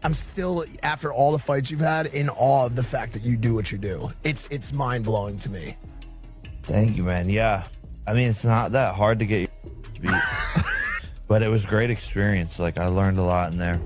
I'm still, after all the fights you've had, in awe of the fact that you do what you do. It's mind-blowing to me. Thank you, man. Yeah. I mean, it's not that hard to get your beat, but it was a great experience. Like, I learned a lot in there.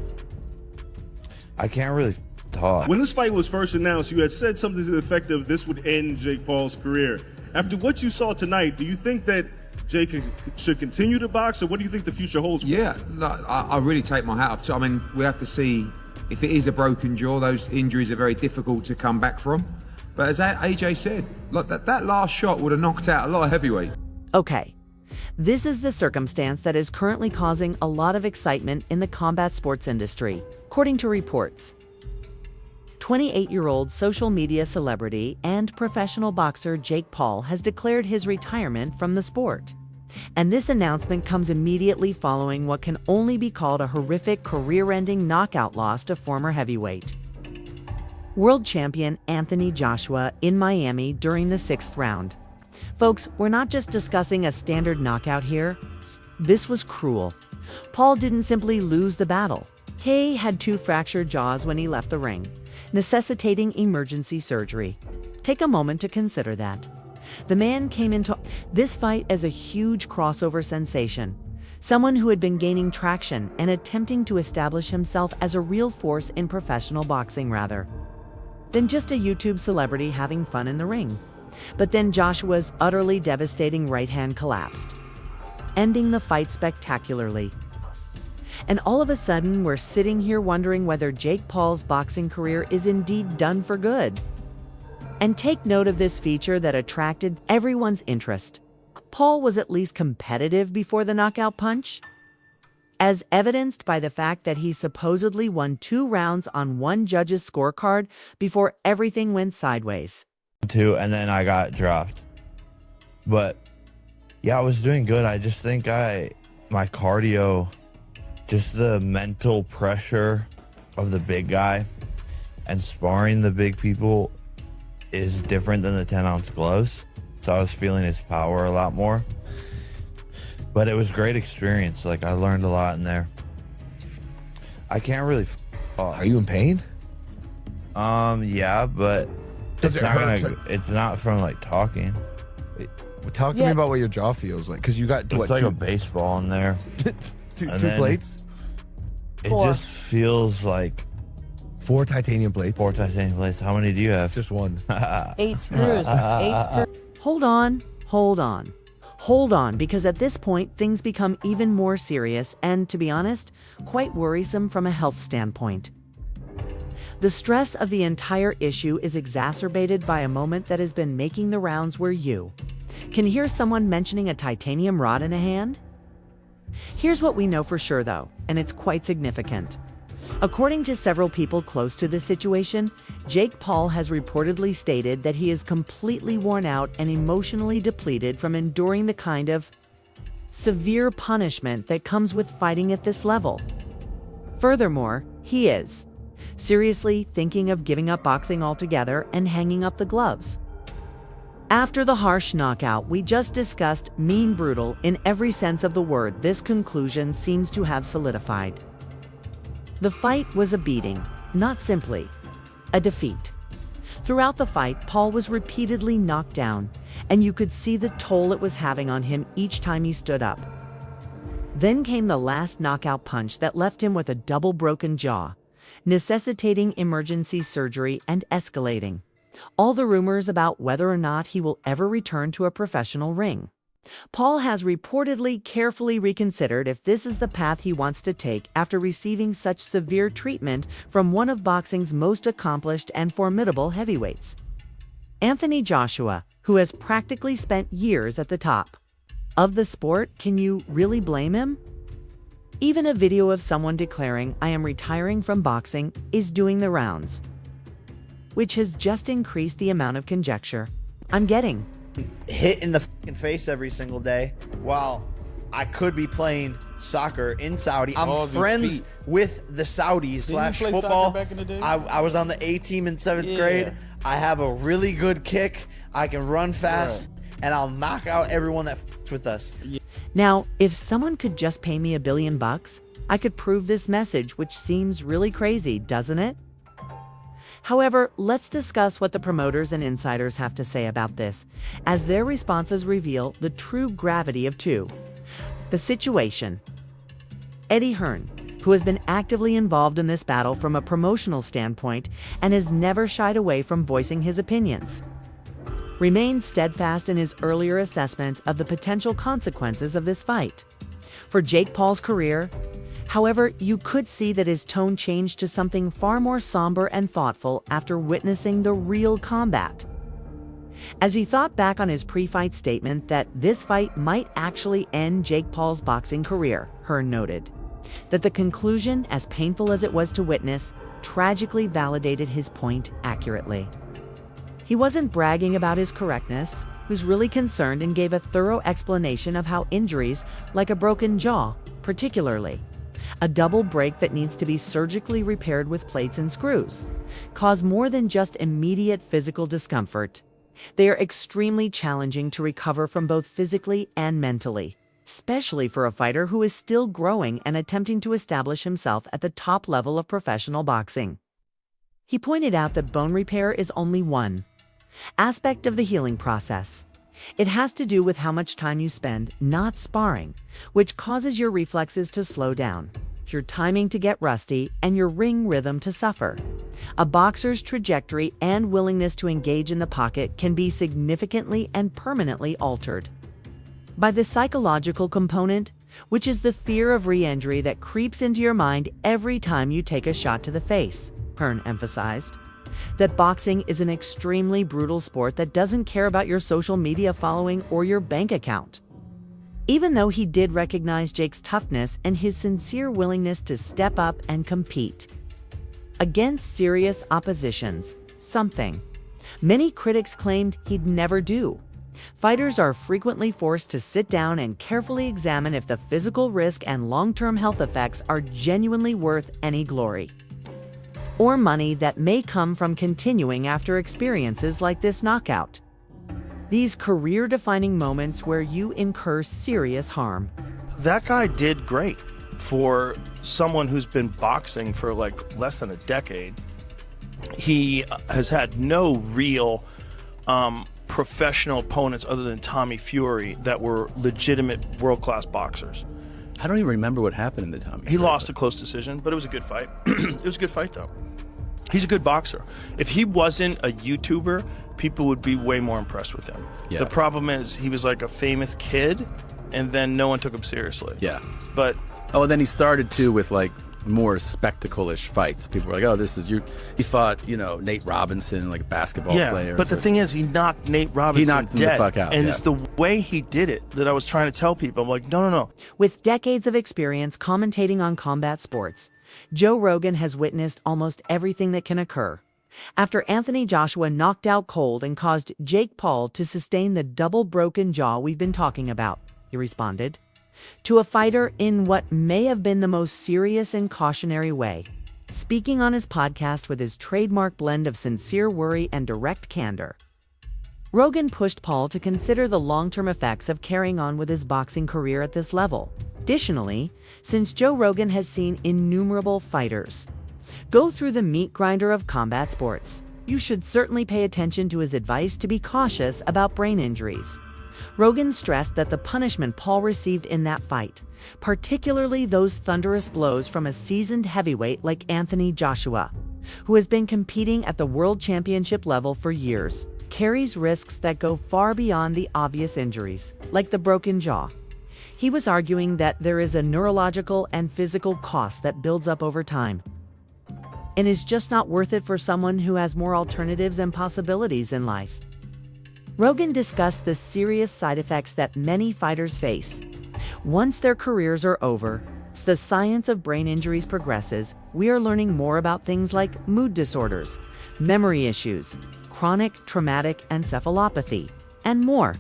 I can't really talk. When this fight was first announced, you had said something to the effect of this would end Jake Paul's career. After what you saw tonight, do you think that Jake should continue to box, or what do you think the future holds for him? Yeah, look, I really take my hat off to. I mean, we have to see if it is a broken jaw. Those injuries are very difficult to come back from. But as AJ said, look, that last shot would have knocked out a lot of heavyweights. Okay, this is the circumstance that is currently causing a lot of excitement in the combat sports industry, according to reports. 28-year-old social media celebrity and professional boxer Jake Paul has declared his retirement from the sport. And this announcement comes immediately following what can only be called a horrific career-ending knockout loss to former heavyweight world champion Anthony Joshua in Miami during the 6th round. Folks, we're not just discussing a standard knockout here. This was cruel. Paul didn't simply lose the battle. He had 2 fractured jaws when he left the ring, necessitating emergency surgery. Take a moment to consider that. The man came into this fight as a huge crossover sensation, someone who had been gaining traction and attempting to establish himself as a real force in professional boxing rather than just a YouTube celebrity having fun in the ring. But then Joshua's utterly devastating right hand collapsed, ending the fight spectacularly. And all of a sudden, we're sitting here wondering whether Jake Paul's boxing career is indeed done for good. And take note of this feature that attracted everyone's interest. Paul was at least competitive before the knockout punch, as evidenced by the fact that he supposedly won 2 rounds on one judge's scorecard before everything went sideways. And then I got dropped. But yeah, I was doing good. I just think my cardio, just the mental pressure of the big guy and sparring the big people is different than the 10-ounce gloves. So I was feeling his power a lot more. But it was a great experience. Like, I learned a lot in there. I can't really talk. Are you in pain? Yeah, but Does it hurt? It's not from like talking. Talk to me about what your jaw feels like, because you got It's like a baseball in there. two then plates? It just feels like 4 titanium plates. 4 titanium plates. How many do you have? Just 1. 8 screws. 8 screws. Hold on, because at this point, things become even more serious and, to be honest, quite worrisome from a health standpoint. The stress of the entire issue is exacerbated by a moment that has been making the rounds where you can hear someone mentioning a titanium rod in a hand. Here's what we know for sure, though, and it's quite significant. According to several people close to the situation, Jake Paul has reportedly stated that he is completely worn out and emotionally depleted from enduring the kind of severe punishment that comes with fighting at this level. Furthermore, he is seriously thinking of giving up boxing altogether and hanging up the gloves. After the harsh knockout we just discussed, mean brutal in every sense of the word, this conclusion seems to have solidified. The fight was a beating, not simply a defeat. Throughout the fight, Paul was repeatedly knocked down, and you could see the toll it was having on him each time he stood up. Then came the last knockout punch that left him with a double broken jaw, necessitating emergency surgery and escalating all the rumors about whether or not he will ever return to a professional ring. Paul has reportedly carefully reconsidered if this is the path he wants to take after receiving such severe treatment from one of boxing's most accomplished and formidable heavyweights. Anthony Joshua, who has practically spent years at the top of the sport, can you really blame him? Even a video of someone declaring, "I am retiring from boxing," is doing the rounds, which has just increased the amount of conjecture I'm getting. Hit in the fucking face every single day while I could be playing soccer in Saudi. I'm friends with the Saudis slash football. Back in the day? I was on the A team in 7th grade. I have a really good kick. I can run fast, and I'll knock out everyone that with us. Now, if someone could just pay me $1 billion, I could prove this message, which seems really crazy, doesn't it? However, let's discuss what the promoters and insiders have to say about this, as their responses reveal the true gravity of two. The situation. Eddie Hearn, who has been actively involved in this battle from a promotional standpoint and has never shied away from voicing his opinions, remained steadfast in his earlier assessment of the potential consequences of this fight. For Jake Paul's career, however, you could see that his tone changed to something far more somber and thoughtful after witnessing the real combat. As he thought back on his pre-fight statement that this fight might actually end Jake Paul's boxing career, Hearn noted that the conclusion, as painful as it was to witness, tragically validated his point accurately. He wasn't bragging about his correctness. He was really concerned and gave a thorough explanation of how injuries, like a broken jaw, particularly a double break that needs to be surgically repaired with plates and screws, cause more than just immediate physical discomfort. They are extremely challenging to recover from both physically and mentally, especially for a fighter who is still growing and attempting to establish himself at the top level of professional boxing. He pointed out that bone repair is only one aspect of the healing process. It has to do with how much time you spend not sparring, which causes your reflexes to slow down, your timing to get rusty, and your ring rhythm to suffer. A boxer's trajectory and willingness to engage in the pocket can be significantly and permanently altered by the psychological component, which is the fear of re-injury that creeps into your mind every time you take a shot to the face, Hearn emphasized. That boxing is an extremely brutal sport that doesn't care about your social media following or your bank account. Even though he did recognize Jake's toughness and his sincere willingness to step up and compete against serious oppositions, something many critics claimed he'd never do. Fighters are frequently forced to sit down and carefully examine if the physical risk and long-term health effects are genuinely worth any glory or money that may come from continuing after experiences like this knockout. These career-defining moments where you incur serious harm. That guy did great for someone who's been boxing for like less than a decade. He has had no real professional opponents other than Tommy Fury that were legitimate world-class boxers. I don't even remember what happened in the Tommy He Fury lost fight. a close decision, but it was a good fight. It was a good fight, though. He's a good boxer. If he wasn't a YouTuber, people would be way more impressed with him. Yeah. The problem is he was like a famous kid, and then no one took him seriously. Yeah. But Oh, and then he started too with like more spectacle-ish fights. People were like, "Oh, this is you." He fought, Nate Robinson, like a basketball player. but the thing is, he knocked Nate Robinson knocked him the dead. fuck out, And yeah. it's the way he did it that I was trying to tell people. I'm like, no. With decades of experience commentating on combat sports, Joe Rogan has witnessed almost everything that can occur. After Anthony Joshua knocked out cold and caused Jake Paul to sustain the double broken jaw we've been talking about, he responded to a fighter in what may have been the most serious and cautionary way, speaking on his podcast with his trademark blend of sincere worry and direct candor. Rogan pushed Paul to consider the long-term effects of carrying on with his boxing career at this level. Additionally, since Joe Rogan has seen innumerable fighters go through the meat grinder of combat sports, you should certainly pay attention to his advice to be cautious about brain injuries. Rogan stressed that the punishment Paul received in that fight, particularly those thunderous blows from a seasoned heavyweight like Anthony Joshua, who has been competing at the world championship level for years, carries risks that go far beyond the obvious injuries, like the broken jaw. He was arguing that there is a neurological and physical cost that builds up over time, and is just not worth it for someone who has more alternatives and possibilities in life. Rogan discussed the serious side effects that many fighters face once their careers are over. As the science of brain injuries progresses, we are learning more about things like mood disorders, memory issues, chronic traumatic encephalopathy, and more.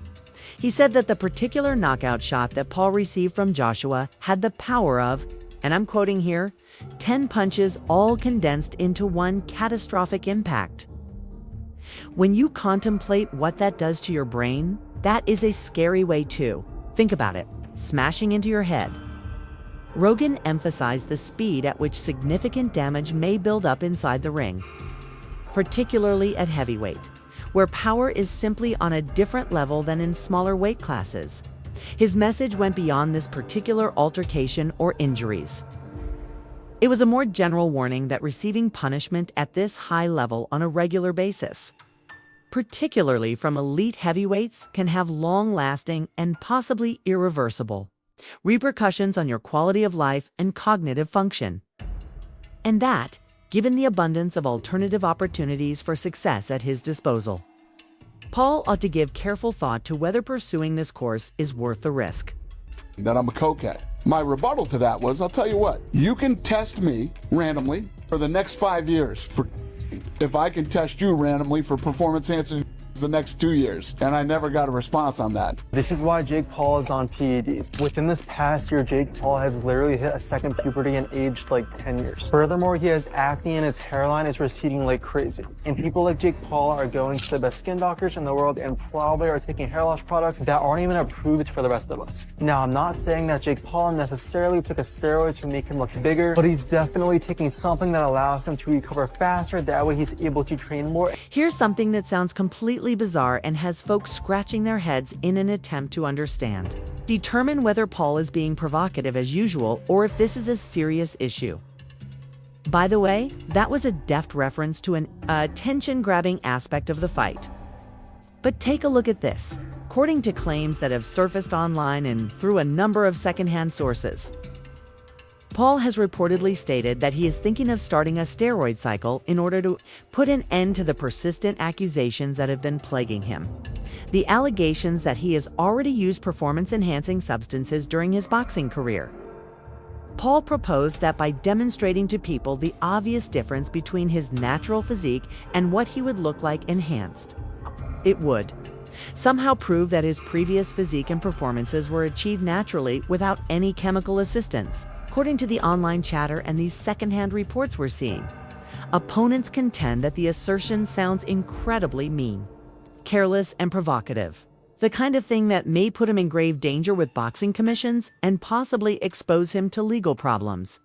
He said that the particular knockout shot that Paul received from Joshua had the power of, and I'm quoting here, 10 punches all condensed into one catastrophic impact. When you contemplate what that does to your brain, that is a scary way too. Think about it, smashing into your head. Rogan emphasized the speed at which significant damage may build up inside the ring, particularly at heavyweight, where power is simply on a different level than in smaller weight classes. His message went beyond this particular altercation or injuries. It was a more general warning that receiving punishment at this high level on a regular basis, particularly from elite heavyweights, can have long-lasting and possibly irreversible repercussions on your quality of life and cognitive function. And that, given the abundance of alternative opportunities for success at his disposal. Paul ought to give careful thought to whether pursuing this course is worth the risk. That I'm a cokehead. My rebuttal to that was, I'll tell you what, you can test me randomly for the next 5 years if I can test you randomly for performance enhancing the next 2 years, and I never got a response on that. This is why Jake Paul is on PEDs. Within this past year, Jake Paul has literally hit a second puberty and aged like 10 years. Furthermore, he has acne and his hairline is receding like crazy. And people like Jake Paul are going to the best skin doctors in the world and probably are taking hair loss products that aren't even approved for the rest of us. Now, I'm not saying that Jake Paul necessarily took a steroid to make him look bigger, but he's definitely taking something that allows him to recover faster. That way he's able to train more. Here's something that sounds completely bizarre and has folks scratching their heads in an attempt to understand. Determine whether Paul is being provocative as usual or if this is a serious issue. By the way, that was a deft reference to an attention-grabbing aspect of the fight. But take a look at this. According to claims that have surfaced online and through a number of secondhand sources, Paul has reportedly stated that he is thinking of starting a steroid cycle in order to put an end to the persistent accusations that have been plaguing him. The allegations that he has already used performance-enhancing substances during his boxing career. Paul proposed that by demonstrating to people the obvious difference between his natural physique and what he would look like enhanced, it would somehow prove that his previous physique and performances were achieved naturally without any chemical assistance. According to the online chatter and these secondhand reports we're seeing, opponents contend that the assertion sounds incredibly mean, careless, and provocative. The kind of thing that may put him in grave danger with boxing commissions and possibly expose him to legal problems.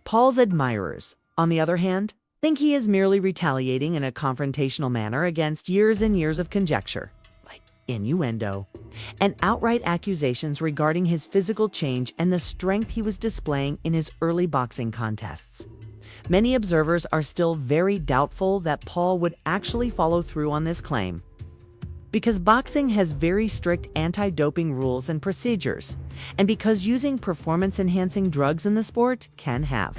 Paul's admirers, on the other hand, think he is merely retaliating in a confrontational manner against years and years of conjecture, innuendo, and outright accusations regarding his physical change and the strength he was displaying in his early boxing contests. Many observers are still very doubtful that Paul would actually follow through on this claim, because boxing has very strict anti-doping rules and procedures, and because using performance-enhancing drugs in the sport can have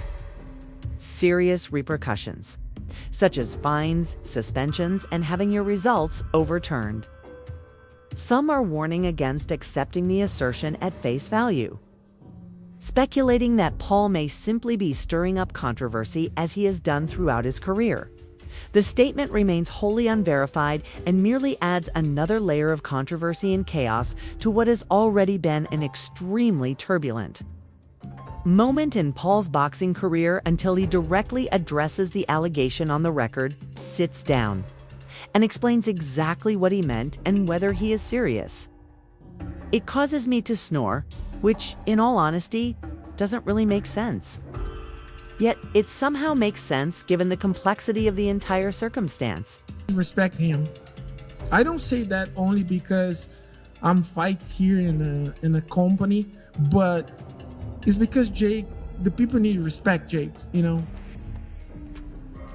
serious repercussions, such as fines, suspensions, and having your results overturned. Some are warning against accepting the assertion at face value, speculating that Paul may simply be stirring up controversy as he has done throughout his career. The statement remains wholly unverified and merely adds another layer of controversy and chaos to what has already been an extremely turbulent moment in Paul's boxing career until he directly addresses the allegation on the record, sits down, and explains exactly what he meant and whether he is serious. It causes me to snore, which, in all honesty, doesn't really make sense. Yet it somehow makes sense given the complexity of the entire circumstance. Respect him. I don't say that only because I'm fight here in a company, but it's because Jake, the people need to respect Jake, you know?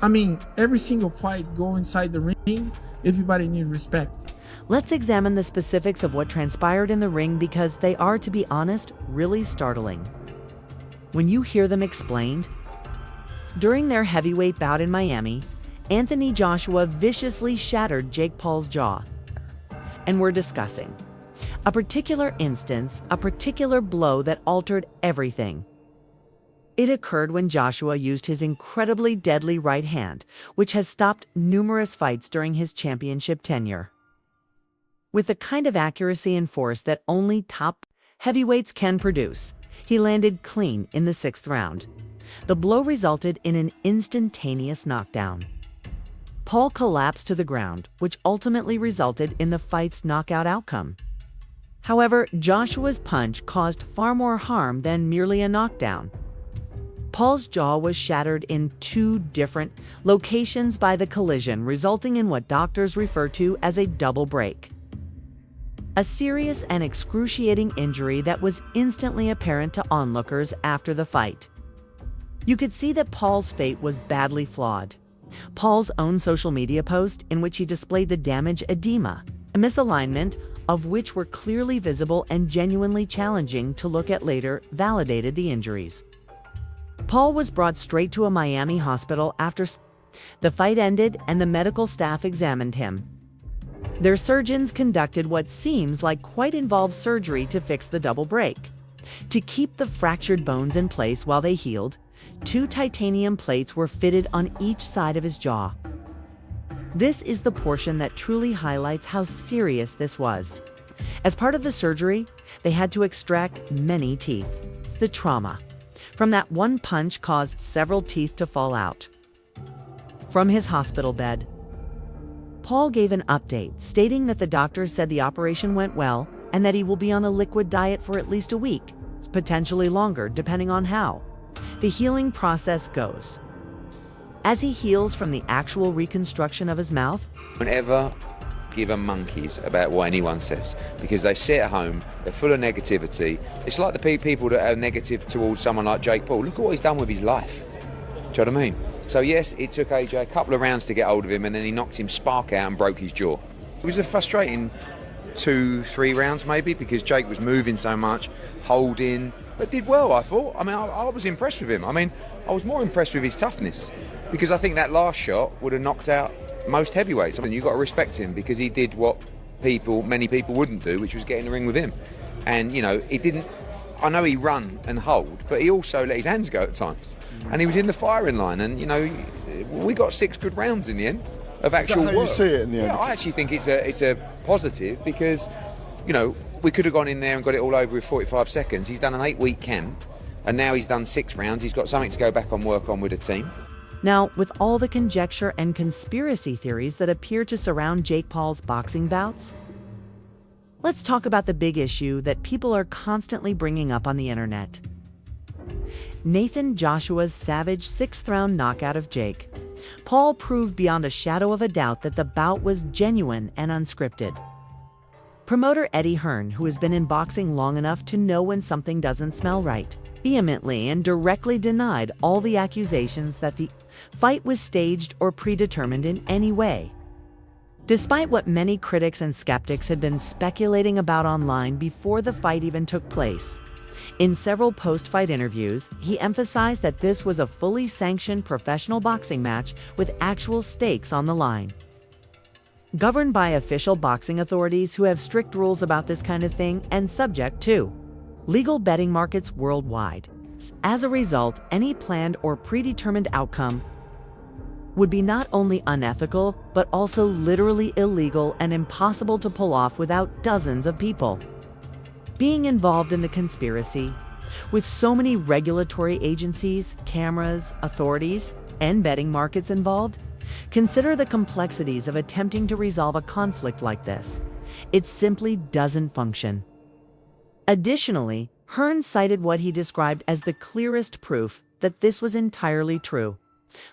I mean, every single fight go inside the ring, everybody needs respect. Let's examine the specifics of what transpired in the ring because they are, to be honest, really startling. When you hear them explained, during their heavyweight bout in Miami, Anthony Joshua viciously shattered Jake Paul's jaw. And we're discussing a particular instance, a particular blow that altered everything. It occurred when Joshua used his incredibly deadly right hand, which has stopped numerous fights during his championship tenure. With the kind of accuracy and force that only top heavyweights can produce, he landed clean in the 6th round. The blow resulted in an instantaneous knockdown. Paul collapsed to the ground, which ultimately resulted in the fight's knockout outcome. However, Joshua's punch caused far more harm than merely a knockdown. Paul's jaw was shattered in 2 different locations by the collision, resulting in what doctors refer to as a double break. A serious and excruciating injury that was instantly apparent to onlookers after the fight. You could see that Paul's fate was badly flawed. Paul's own social media post, in which he displayed the damage edema, a misalignment of which were clearly visible and genuinely challenging to look at later, validated the injuries. Paul was brought straight to a Miami hospital after the fight ended and the medical staff examined him. Their surgeons conducted what seems like quite involved surgery to fix the double break. To keep the fractured bones in place while they healed, 2 titanium plates were fitted on each side of his jaw. This is the portion that truly highlights how serious this was. As part of the surgery, they had to extract many teeth. The trauma from that one punch caused several teeth to fall out. From his hospital bed, Paul gave an update stating that the doctors said the operation went well and that he will be on a liquid diet for at least a week, potentially longer depending on how the healing process goes. As he heals from the actual reconstruction of his mouth, Don't ever give a monkeys about what anyone says, because they sit at home, they're full of negativity. It's like the people that are negative towards someone like Jake Paul. Look at what he's done with his life. Do you know what I mean? So yes, it took AJ a couple of rounds to get hold of him, and then he knocked him spark out and broke his jaw. It was a frustrating 2-3 rounds maybe, because Jake was moving so much, holding, but did well, I thought. I mean, I was impressed with him. I mean, I was more impressed with his toughness, because I think that last shot would have knocked out most heavyweights. I mean, you've got to respect him, because he did what many people wouldn't do, which was get in the ring with him. And, you know, he didn't, I know he run and hold, but he also let his hands go at times. And he was in the firing line, and, you know, we got 6 good rounds in the end of actual Is that how work. you see it in the end? Yeah, I actually think it's a positive, because, you know, we could have gone in there and got it all over with 45 seconds. He's done an 8-week camp, and now he's done 6 rounds. He's got something to go back and work on with the team. Now, with all the conjecture and conspiracy theories that appear to surround Jake Paul's boxing bouts, let's talk about the big issue that people are constantly bringing up on the internet. Nathan Joshua's savage 6th-round knockout of Jake Paul proved beyond a shadow of a doubt that the bout was genuine and unscripted. Promoter Eddie Hearn, who has been in boxing long enough to know when something doesn't smell right, vehemently and directly denied all the accusations that the fight was staged or predetermined in any way. Despite what many critics and skeptics had been speculating about online before the fight even took place, in several post-fight interviews, he emphasized that this was a fully sanctioned professional boxing match with actual stakes on the line. Governed by official boxing authorities who have strict rules about this kind of thing and subject to legal betting markets worldwide. As a result, any planned or predetermined outcome would be not only unethical, but also literally illegal and impossible to pull off without dozens of people being involved in the conspiracy. With so many regulatory agencies, cameras, authorities, and betting markets involved, consider the complexities of attempting to resolve a conflict like this. It simply doesn't function. Additionally, Hearn cited what he described as the clearest proof that this was entirely true.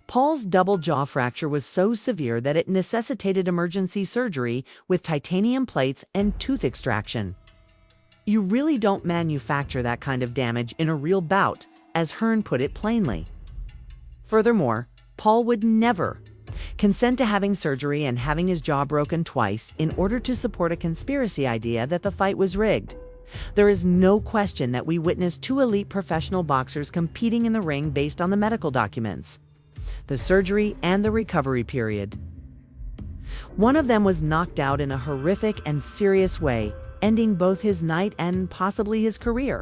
Paul's double jaw fracture was so severe that it necessitated emergency surgery with titanium plates and tooth extraction. You really don't manufacture that kind of damage in a real bout, as Hearn put it plainly. Furthermore, Paul would never consent to having surgery and having his jaw broken twice in order to support a conspiracy idea that the fight was rigged. There is no question that we witnessed 2 elite professional boxers competing in the ring based on the medical documents, the surgery, and the recovery period. One of them was knocked out in a horrific and serious way, ending both his night and possibly his career.